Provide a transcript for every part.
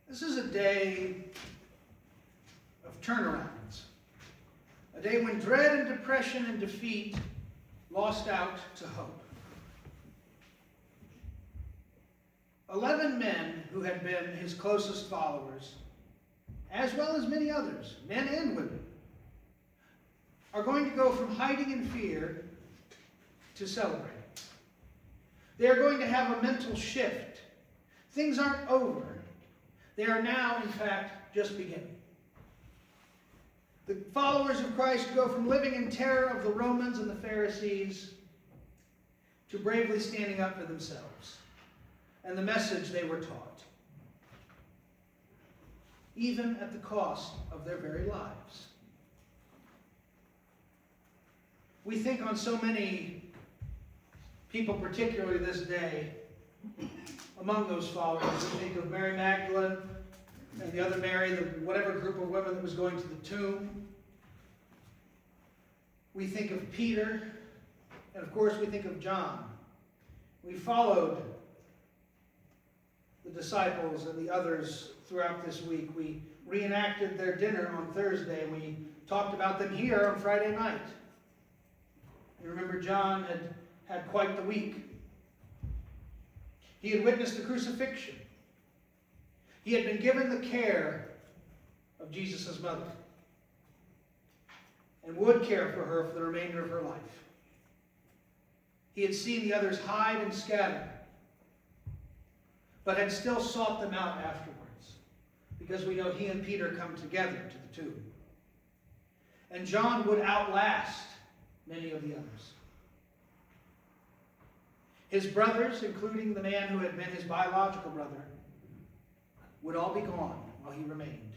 This is a day of turnarounds. A day when dread and depression and defeat lost out to hope. 11 men who had been his closest followers, as well as many others, men and women, are going to go from hiding in fear to celebrating. They are going to have a mental shift. Things aren't over. They are now, in fact, just beginning. The followers of Christ go from living in terror of the Romans and the Pharisees to bravely standing up for themselves and the message they were taught, even at the cost of their very lives. We think on so many people, particularly this day, among those followers. We think of Mary Magdalene and the other Mary, whatever group of women that was going to the tomb. We think of Peter, and of course we think of John. We followed the disciples and the others throughout this week. We reenacted their dinner on Thursday, and we talked about them here on Friday night. You remember John had quite the week. He had witnessed the crucifixion. He had been given the care of Jesus' mother and would care for her for the remainder of her life. He had seen the others hide and scatter, but had still sought them out afterwards, because we know he and Peter come together to the tomb. And John would outlast many of the others. His brothers, including the man who had been his biological brother, would all be gone while he remained.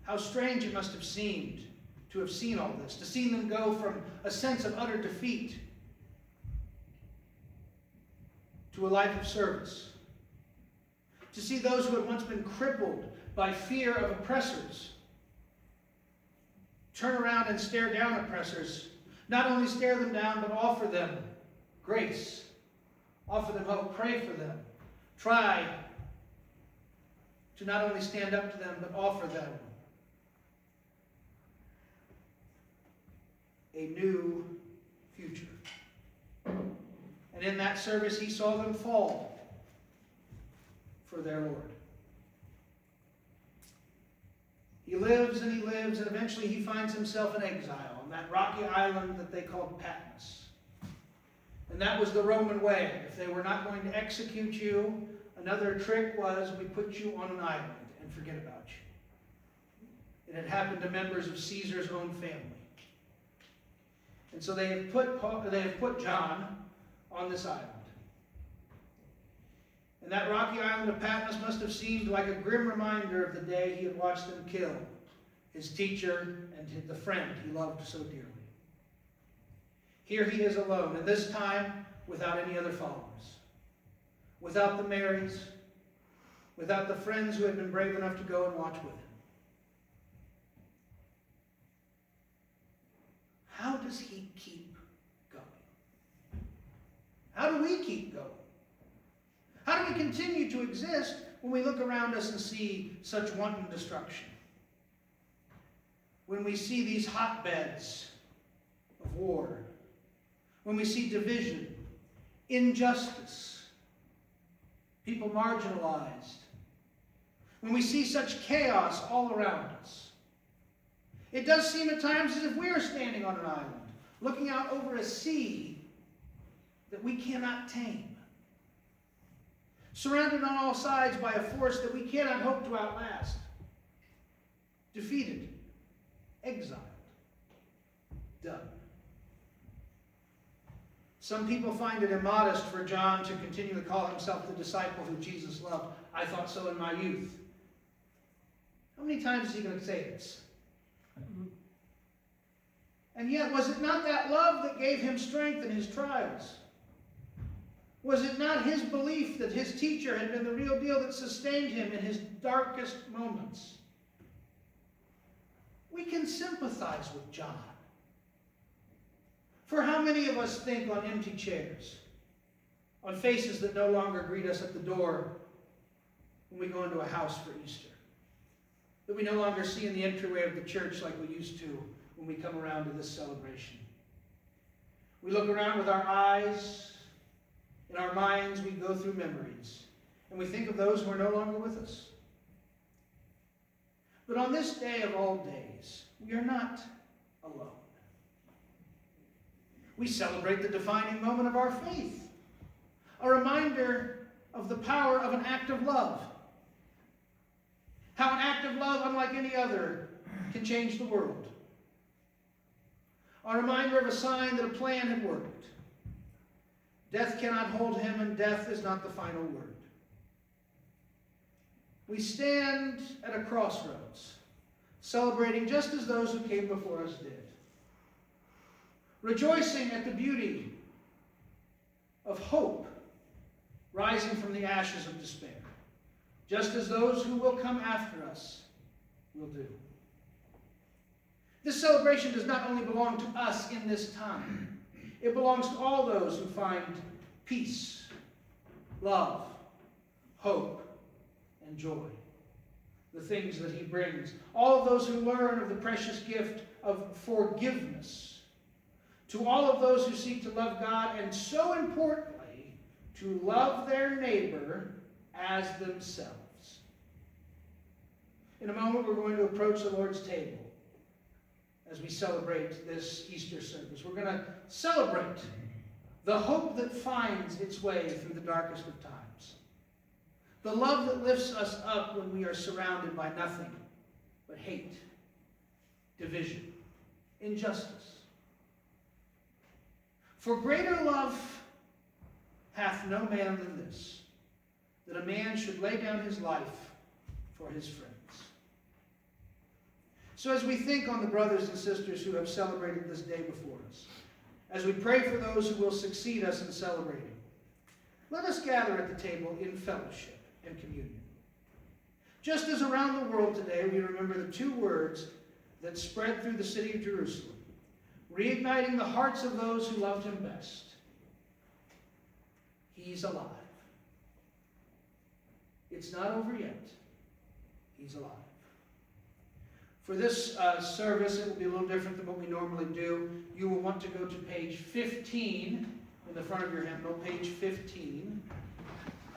How strange it must have seemed to have seen all this, to see them go from a sense of utter defeat to a life of service, to see those who had once been crippled by fear of oppressors turn around and stare down oppressors. Not only stare them down, but offer them grace. Offer them hope. Pray for them. Try to not only stand up to them, but offer them a new future. And in that service, he saw them fall for their Lord. He lives, and eventually he finds himself in exile on that rocky island that they called Patmos. And that was the Roman way. If they were not going to execute you, another trick was we put you on an island and forget about you. It had happened to members of Caesar's own family. And so they have put John on this island. And that rocky island of Patmos must have seemed like a grim reminder of the day he had watched them kill his teacher and the friend he loved so dearly. Here he is alone, and this time without any other followers. Without the Marys, without the friends who had been brave enough to go and watch with him. How does he keep going? How do we keep going? How do we continue to exist when we look around us and see such wanton destruction? When we see these hotbeds of war? When we see division, injustice, people marginalized? When we see such chaos all around us? It does seem at times as if we are standing on an island, looking out over a sea that we cannot tame. Surrounded on all sides by a force that we cannot hope to outlast. Defeated. Exiled. Done. Some people find it immodest for John to continue to call himself the disciple who Jesus loved. I thought so in my youth. How many times is he going to say this? And yet, was it not that love that gave him strength in his trials? Was it not his belief that his teacher had been the real deal that sustained him in his darkest moments? We can sympathize with John. For how many of us think on empty chairs, on faces that no longer greet us at the door, when we go into a house for Easter. That we no longer see in the entryway of the church like we used to when we come around to this celebration. We look around with our eyes, in our minds we go through memories, and we think of those who are no longer with us. But on this day of all days, we are not alone. We celebrate the defining moment of our faith, a reminder of the power of an act of love. How an act of love, unlike any other, can change the world. A reminder of a sign that a plan had worked. Death cannot hold him, and death is not the final word. We stand at a crossroads, celebrating just as those who came before us did. Rejoicing at the beauty of hope rising from the ashes of despair, just as those who will come after us will do. This celebration does not only belong to us in this time, it belongs to all those who find peace, love, hope, and joy, the things that he brings. All of those who learn of the precious gift of forgiveness, to all of those who seek to love God, and so importantly, to love their neighbor as themselves. In a moment, we're going to approach the Lord's table as we celebrate this Easter service. We're going to celebrate the hope that finds its way through the darkest of times. The love that lifts us up when we are surrounded by nothing but hate, division, injustice. For greater love hath no man than this, that a man should lay down his life for his friends. So as we think on the brothers and sisters who have celebrated this day before us, as we pray for those who will succeed us in celebrating, let us gather at the table in fellowship and communion. Just as around the world today we remember the two words that spread through the city of Jerusalem, reigniting the hearts of those who loved him best. He's alive. It's not over yet. He's alive. For this service, it will be a little different than what we normally do. You will want to go to page 15 in the front of your hymnal, page 15.